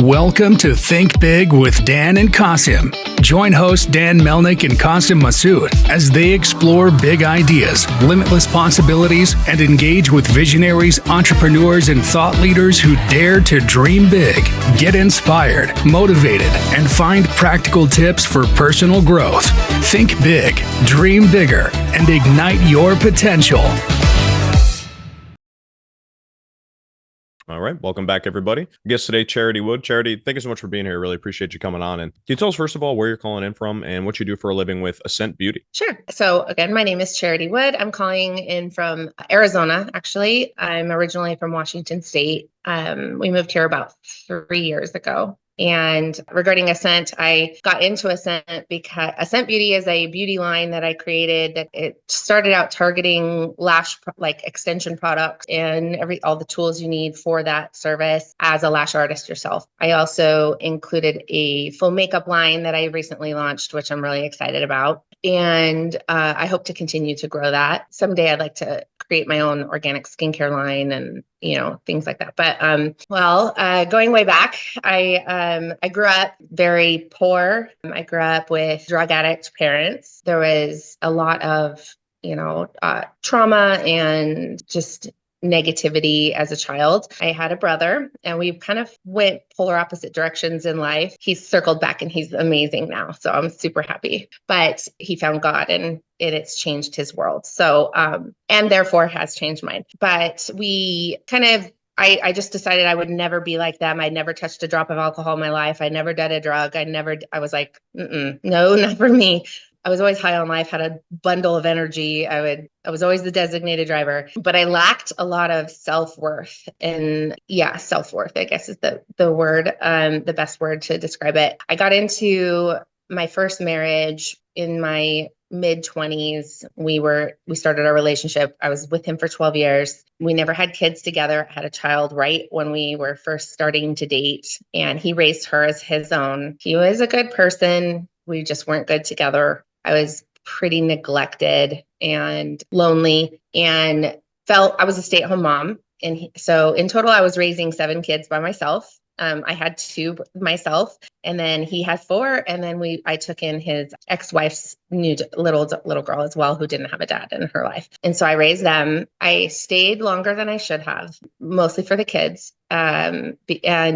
Welcome to Think Big with Dan and Qasim. Join hosts Dan Melnick and Qasim Masood as they explore big ideas, limitless possibilities, and engage with visionaries, entrepreneurs, and thought leaders who dare to dream big, get inspired, motivated, and find practical tips for personal growth. Think big, dream bigger, and ignite your potential. All right. Welcome back, everybody. Guest today, Charity Wood. Charity, thank you so much for being here. Really appreciate you coming on. And can you tell us, first of all, where you're calling in from and what you do for a living with ASCENT Beauty? Sure. So again, my name is Charity Wood. I'm calling in from Arizona, actually. I'm originally from Washington State. We moved here about 3 years ago. And regarding ASCENT, I got into ASCENT because ASCENT Beauty is a beauty line that I created that it started out targeting lash extension products and all the tools you need for that service as a lash artist yourself. I also included a full makeup line that I recently launched, which I'm really excited about. And I hope to continue to grow that. Someday I'd like to create my own organic skincare line and, things like that. But, going way back, I grew up very poor. I grew up with drug addict parents. There was a lot of, trauma and just negativity as a child. I had a brother and we kind of went polar opposite directions in life. He's circled back and he's amazing now. So I'm super happy, but he found God and it's changed his world. So, and therefore has changed mine, but we kind of, I just decided I would never be like them. I'd never touched a drop of alcohol in my life. I never did a drug. I was like, no, not for me. I was always high on life, had a bundle of energy. I was always the designated driver, but I lacked a lot of self-worth. And self-worth, I guess is the word, the best word to describe it. I got into my first marriage in my mid-20s. We started our relationship. I was with him for 12 years. We never had kids together. I had a child right when we were first starting to date, and he raised her as his own. He was a good person. We just weren't good together. I was pretty neglected and lonely and felt I was a stay-at-home mom. And so in total, I was raising 7 kids by myself. I had 2 myself, and then he had 4. And then I took in his ex-wife's new little girl as well, who didn't have a dad in her life. And so I raised them. I stayed longer than I should have, mostly for the kids, and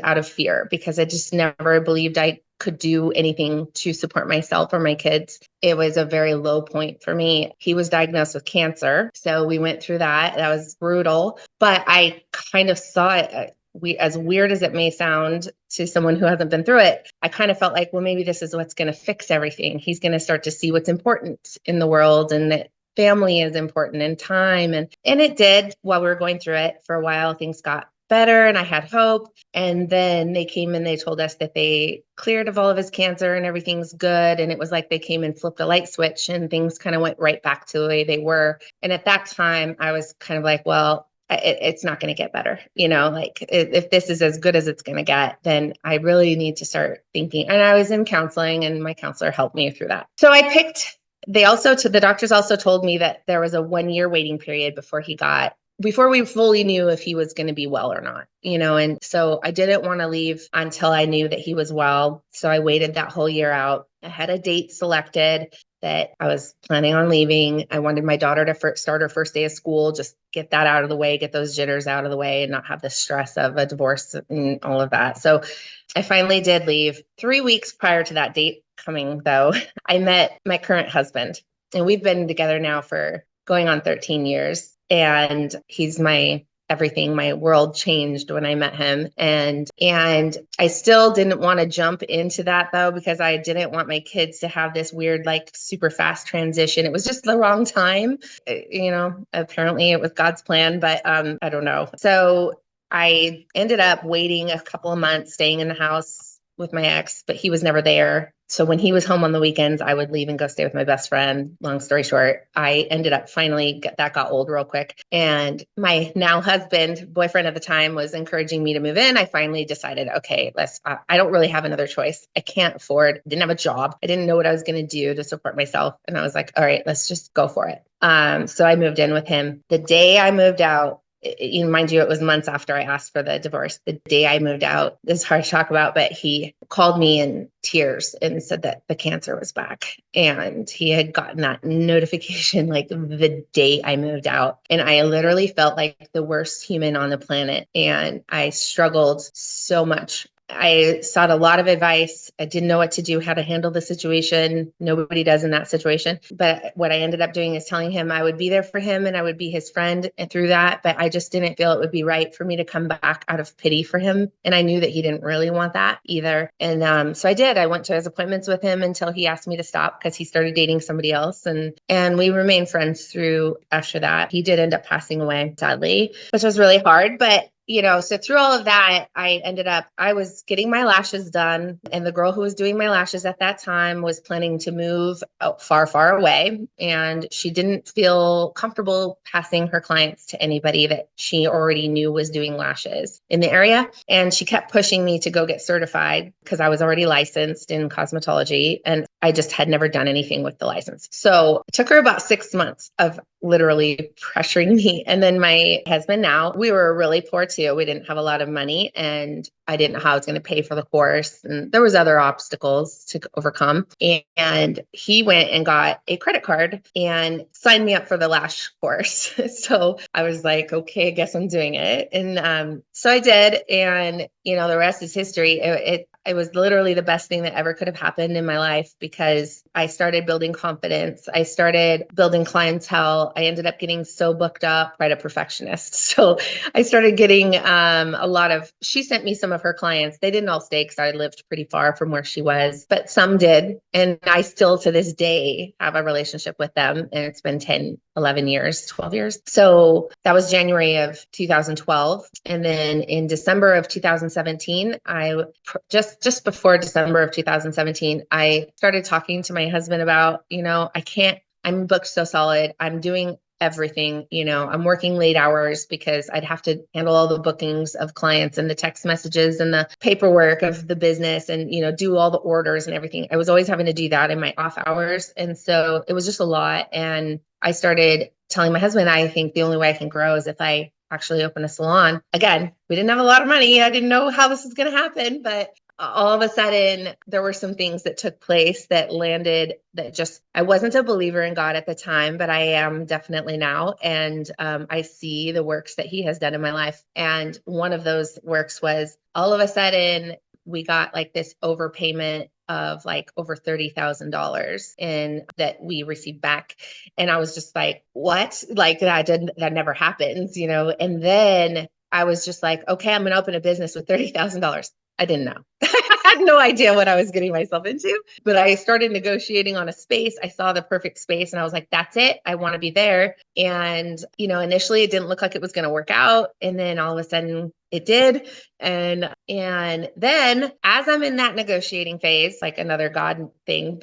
out of fear, because I just never believed I could do anything to support myself or my kids. It was a very low point for me. He was diagnosed with cancer. So we went through that. That was brutal, but I kind of saw it. As weird as it may sound to someone who hasn't been through it, I kind of felt like, well, maybe this is what's going to fix everything. He's going to start to see what's important in the world and that family is important and time. And it did. While we were going through it for a while, things got better and I had hope. And then they came and they told us that they cleared of all of his cancer and everything's good. And it was like they came and flipped a light switch and things kind of went right back to the way they were. And at that time, I was kind of like, well, it's not going to get better. If this is as good as it's going to get, then I really need to start thinking. And I was in counseling and my counselor helped me through that. So the doctors also told me that there was a 1-year waiting period before we fully knew if he was going to be well or not, and so I didn't want to leave until I knew that he was well. So I waited that whole year out. I had a date selected that I was planning on leaving. I wanted my daughter to start her first day of school, just get that out of the way, get those jitters out of the way and not have the stress of a divorce and all of that. So I finally did leave. 3 weeks prior to that date coming, though, I met my current husband, and we've been together now for going on 13 years. And he's my everything. My world changed when I met him. And I still didn't want to jump into that, though, because I didn't want my kids to have this weird, super fast transition. It was just the wrong time. Apparently it was God's plan, but I don't know. So I ended up waiting a couple of months, staying in the house with my ex, but he was never there. So when he was home on the weekends, I would leave and go stay with my best friend. Long story short, I ended up that got old real quick. And my now boyfriend at the time, was encouraging me to move in. I finally decided, okay, I don't really have another choice. I didn't have a job. I didn't know what I was going to do to support myself. And I was like, all right, let's just go for it. So I moved in with him. The day I moved out, mind you, it was months after I asked for the divorce. The day I moved out, this is hard to talk about, but he called me in tears and said that the cancer was back. And he had gotten that notification like the day I moved out. And I literally felt like the worst human on the planet. And I struggled so much. I sought a lot of advice. I didn't know what to do, how to handle the situation. Nobody does in that situation. But what I ended up doing is telling him I would be there for him and I would be his friend and through that. But I just didn't feel it would be right for me to come back out of pity for him. And I knew that he didn't really want that either. And so I did. I went to his appointments with him until he asked me to stop because he started dating somebody else. And we remained friends through after that. He did end up passing away, sadly, which was really hard. But so through all of that, I was getting my lashes done. And the girl who was doing my lashes at that time was planning to move out far, far away. And she didn't feel comfortable passing her clients to anybody that she already knew was doing lashes in the area. And she kept pushing me to go get certified because I was already licensed in cosmetology. And I just had never done anything with the license. So it took her about 6 months of literally pressuring me. And then my husband now, we were really poor too. We didn't have a lot of money and I didn't know how I was going to pay for the course. And there was other obstacles to overcome. And he went and got a credit card and signed me up for the lash course. So I was like, okay, I guess I'm doing it. And so I did. And, the rest is history. It was literally the best thing that ever could have happened in my life because I started building confidence. I started building clientele. I ended up getting so booked up, right? A perfectionist. So I started getting she sent me some of her clients. They didn't all stay because I lived pretty far from where she was, but some did. And I still to this day have a relationship with them. And it's been 10, 11 years, 12 years. So that was January of 2012. And then in December of 2017, just before December of 2017, I started talking to my husband about, I'm booked so solid. I'm doing everything, I'm working late hours because I'd have to handle all the bookings of clients and the text messages and the paperwork of the business and, do all the orders and everything. I was always having to do that in my off hours. And so it was just a lot. And I started telling my husband, I think the only way I can grow is if I actually open a salon. Again, we didn't have a lot of money. I didn't know how this was going to happen, but all of a sudden there were some things that took place that landed I wasn't a believer in God at the time, but I am definitely now. And I see the works that he has done in my life. And one of those works was all of a sudden we got like this overpayment of like over $30,000 and that we received back. And I was just like, what? Like that never happens, And then I was just like, okay, I'm going to open a business with $30,000. I didn't know. I had no idea what I was getting myself into, but I started negotiating on a space. I saw the perfect space and I was like, that's it. I want to be there. And, initially it didn't look like it was going to work out. And then all of a sudden it did. And then as I'm in that negotiating phase, like another God thing,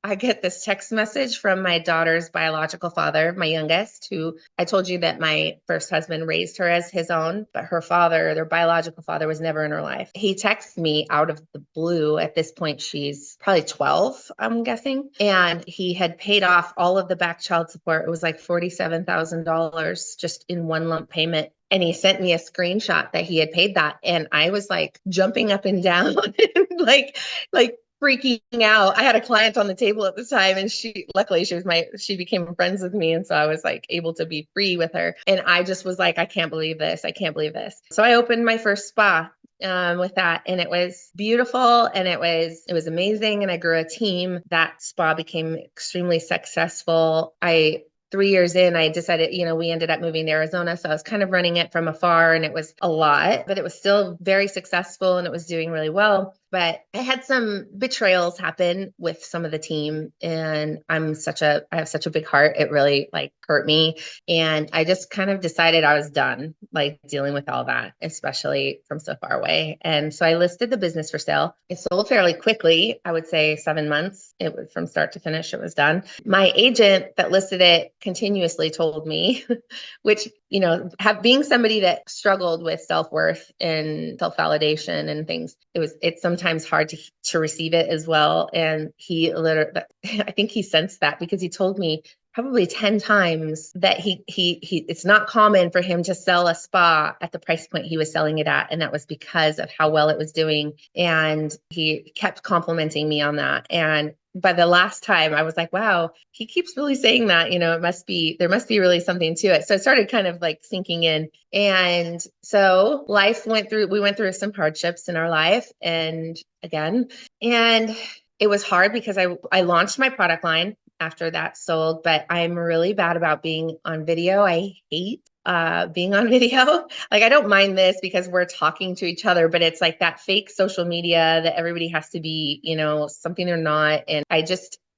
I get this text message from my daughter's biological father, my youngest, who I told you that my first husband raised her as his own, but their biological father was never in her life. He texted me out of the blue. At this point, she's probably 12, I'm guessing. And he had paid off all of the back child support. It was like $47,000 just in one lump payment. And he sent me a screenshot that he had paid that. And I was like jumping up and down, like freaking out. I had a client on the table at the time and luckily she became friends with me. And so I was like able to be free with her. And I just was like, I can't believe this. I can't believe this. So I opened my first spa with that. And it was beautiful and it was amazing. And I grew a team. That spa became extremely successful. 3 years in, I decided, we ended up moving to Arizona. So I was kind of running it from afar and it was a lot, but it was still very successful and it was doing really well. But I had some betrayals happen with some of the team and I have such a big heart. It really hurt me. And I just kind of decided I was done dealing with all that, especially from so far away. And so I listed the business for sale. It sold fairly quickly. I would say 7 months. It was from start to finish. It was done. My agent that listed it continuously told me, which, being somebody that struggled with self-worth and self-validation and things, it's sometimes hard to receive it as well. And he literally, I think he sensed that because he told me, probably 10 times that he it's not common for him to sell a spa at the price point he was selling it at. And that was because of how well it was doing. And he kept complimenting me on that. And by the last time I was like, wow, he keeps really saying that, there must be really something to it. So it started kind of like sinking in. And so we went through some hardships in our life and it was hard because I launched my product line after that sold, but I'm really bad about being on video. I hate being on video. Like, I don't mind this because we're talking to each other, but it's like that fake social media that everybody has to be, something they're not. And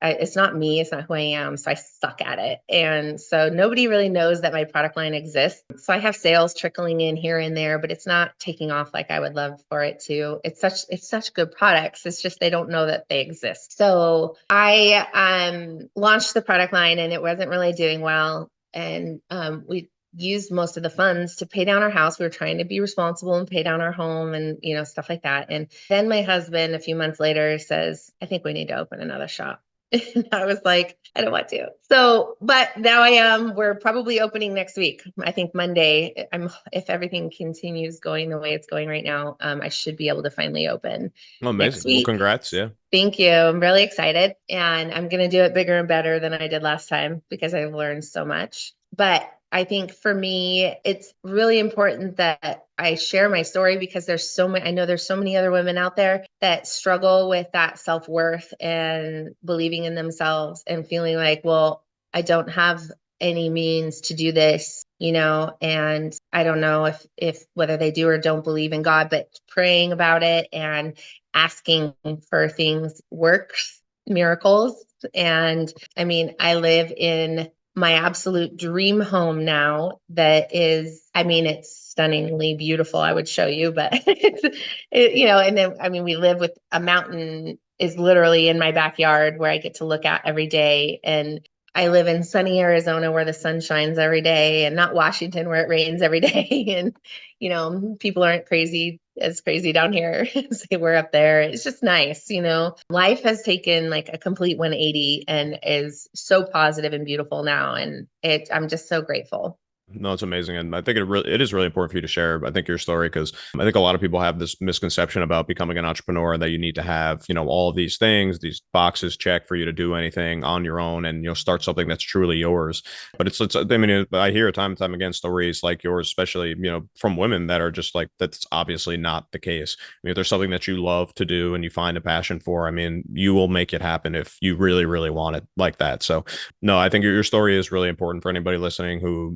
it's not me. It's not who I am. So I suck at it. And so nobody really knows that my product line exists. So I have sales trickling in here and there, but it's not taking off like I would love for it to. It's such good products. It's just they don't know that they exist. So I launched the product line and it wasn't really doing well. And we used most of the funds to pay down our house. We were trying to be responsible and pay down our home and, stuff like that. And then my husband, a few months later, says, I think we need to open another shop. And I was like, I don't want to. So, but now I am. We're probably opening next week. I think Monday. If everything continues going the way it's going right now, I should be able to finally open Oh, next amazing. Well, week. congrats. Yeah. Thank you. I'm really excited. And I'm going to do it bigger and better than I did last time because I've learned so much. But I think for me, it's really important that I share my story because I know there's so many other women out there that struggle with that self-worth and believing in themselves and feeling like, well, I don't have any means to do this, and I don't know if whether they do or don't believe in God, but praying about it and asking for things works miracles. And I mean, I live in my absolute dream home now that is, it's stunningly beautiful. I would show you, but and then, we live with a mountain is literally in my backyard where I get to look at every day. And I live in sunny Arizona where the sun shines every day and not Washington where it rains every day. And, people aren't as crazy down here as they were up there. It's just nice. Life has taken like a complete 180 and is so positive and beautiful now. And I'm just so grateful. No, it's amazing. And I think it is really important for you to share, I think, your story, because I think a lot of people have this misconception about becoming an entrepreneur that you need to have, all of these things, these boxes checked for you to do anything on your own and, start something that's truly yours. But I hear time and time again stories like yours, especially, from women that are just like, that's obviously not the case. If there's something that you love to do and you find a passion for, you will make it happen if you really, really want it like that. So no, I think your story is really important for anybody listening who,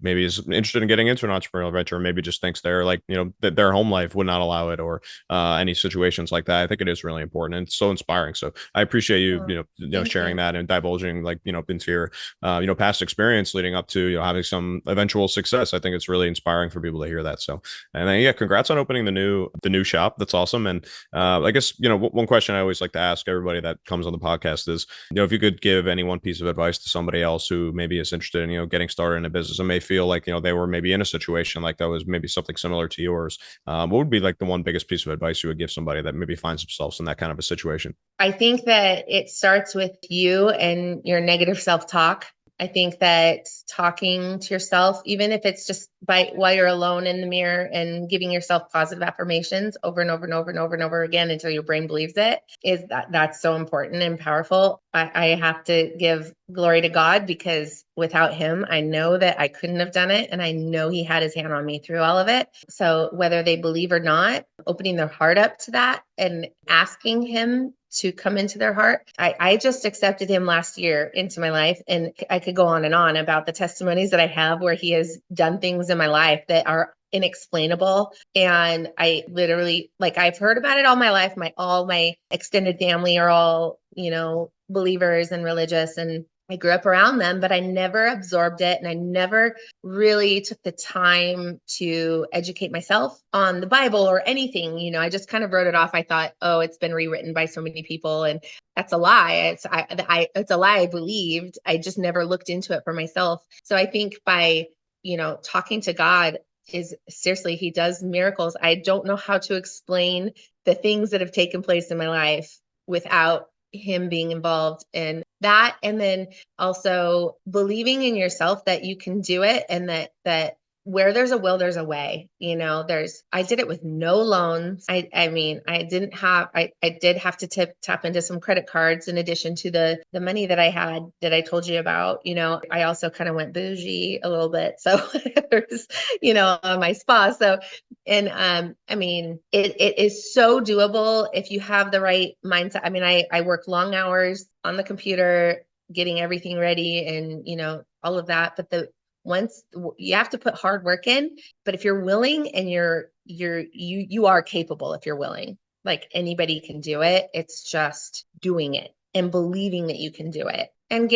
maybe is interested in getting into an entrepreneurial venture, or maybe just thinks they're like, that their home life would not allow it, or any situations like that. I think it is really important and so inspiring. So I appreciate you, sharing that and divulging into your, past experience leading up to, having some eventual success. I think it's really inspiring for people to hear that. So, and then, yeah, congrats on opening the new shop. That's awesome. And I guess, one question I always like to ask everybody that comes on the podcast is, if you could give any one piece of advice to somebody else who maybe is interested in, getting started in a business and may feel like, they were maybe in a situation like that was maybe something similar to yours. What would be like the one biggest piece of advice you would give somebody that maybe finds themselves in that kind of a situation? I think that it starts with you and your negative self-talk. I think that talking to yourself, even if it's just while you're alone in the mirror and giving yourself positive affirmations over and over and over and over and over again until your brain believes it, that's so important and powerful. I have to give glory to God because without him, I know that I couldn't have done it. And I know he had his hand on me through all of it. So whether they believe or not, opening their heart up to that and asking him to come into their heart. I just accepted him last year into my life, and I could go on and on about the testimonies that I have where he has done things in my life that are inexplainable. And I literally, I've heard about it all my life. All my extended family are all, believers and religious, and I grew up around them, but I never absorbed it. And I never really took the time to educate myself on the Bible or anything. I just kind of wrote it off. I thought, oh, it's been rewritten by so many people. And that's a lie. It's a lie I believed. I just never looked into it for myself. So I think by, talking to God is seriously, he does miracles. I don't know how to explain the things that have taken place in my life without him being involved. And that, and then also believing in yourself that you can do it, and that where there's a will, there's a way. I did it with no loans. I mean, I did have to tap into some credit cards in addition to the money that I had that I told you about. I also kind of went bougie a little bit. So there's, my spa. So, and, I mean, it is so doable if you have the right mindset. I mean, I work long hours on the computer, getting everything ready and, all of that. But once you have to put hard work in, but if you're willing and you are capable, if you're willing, like anybody can do it. It's just doing it and believing that you can do it, and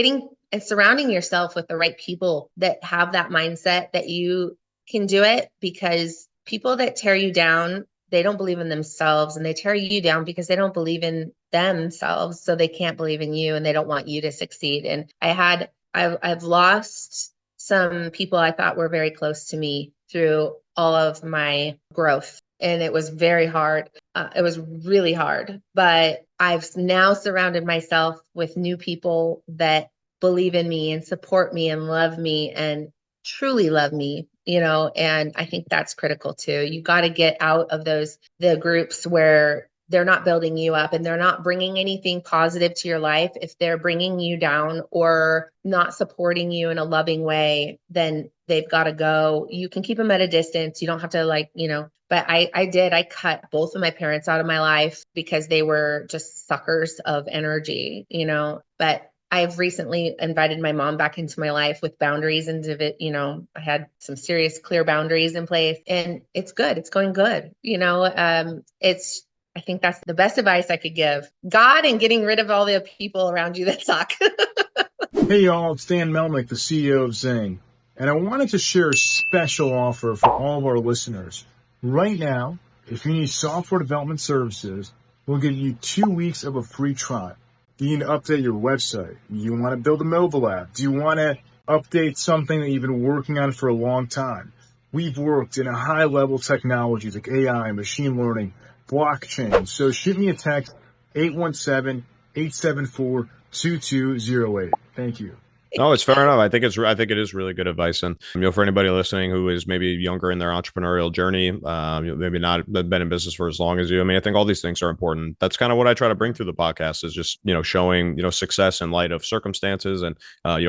surrounding yourself with the right people that have that mindset that you can do it, because people that tear you down, they don't believe in themselves, and they tear you down because they don't believe in themselves. So they can't believe in you, and they don't want you to succeed. And I've lost some people I thought were very close to me through all of my growth. And it was very hard. It was really hard, but I've now surrounded myself with new people that believe in me and support me and love me and truly love me, and I think that's critical too. You got to get out of the groups where they're not building you up and they're not bringing anything positive to your life. If they're bringing you down or not supporting you in a loving way, then they've got to go. You can keep them at a distance. You don't have to but I cut both of my parents out of my life because they were just suckers of energy, but I've recently invited my mom back into my life with boundaries into it. I had some serious clear boundaries in place, and it's good. It's going good. I think that's the best advice I could give. God and getting rid of all the people around you that suck. Hey y'all, it's Dan Melnick, the CEO of Zing, and I wanted to share a special offer for all of our listeners. Right now, if you need software development services, we'll give you 2 weeks of a free trial. Do you need to update your website? Do you want to build a mobile app? Do you want to update something that you've been working on for a long time? We've worked in a high-level technologies like AI, machine learning, blockchain. So shoot me a text, 817-874-2208. Thank you. No, it's fair enough. I think it is really good advice. And, for anybody listening who is maybe younger in their entrepreneurial journey, maybe not been in business for as long as you. I mean, I think all these things are important. That's kind of what I try to bring through the podcast is just, showing, success in light of circumstances and,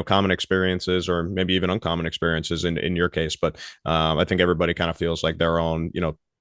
common experiences or maybe even uncommon experiences in your case. But I think everybody kind of feels like their own,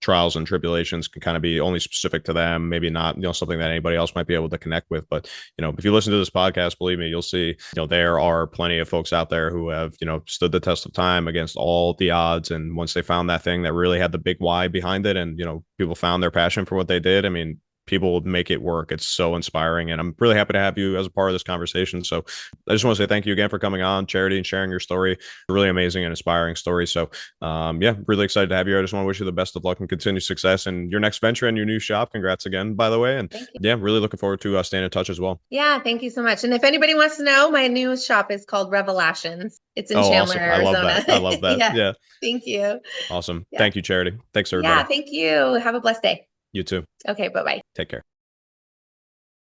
trials and tribulations can kind of be only specific to them, maybe not, something that anybody else might be able to connect with. But, if you listen to this podcast, believe me, you'll see, there are plenty of folks out there who have, stood the test of time against all the odds. And once they found that thing that really had the big why behind it and, people found their passion for what they did, I mean, people will make it work. It's so inspiring. And I'm really happy to have you as a part of this conversation. So I just want to say thank you again for coming on, Charity, and sharing your story. Really amazing and inspiring story. So really excited to have you here. I just want to wish you the best of luck and continued success in your next venture and your new shop. Congrats again, by the way. And really looking forward to staying in touch as well. Yeah, thank you so much. And if anybody wants to know, my new shop is called Revelations. It's in Chandler, awesome. Arizona. I love that. Yeah. Thank you. Awesome. Yeah. Thank you, Charity. Thanks, everybody. Yeah, thank you. Have a blessed day. You too. Okay, bye-bye. Take care.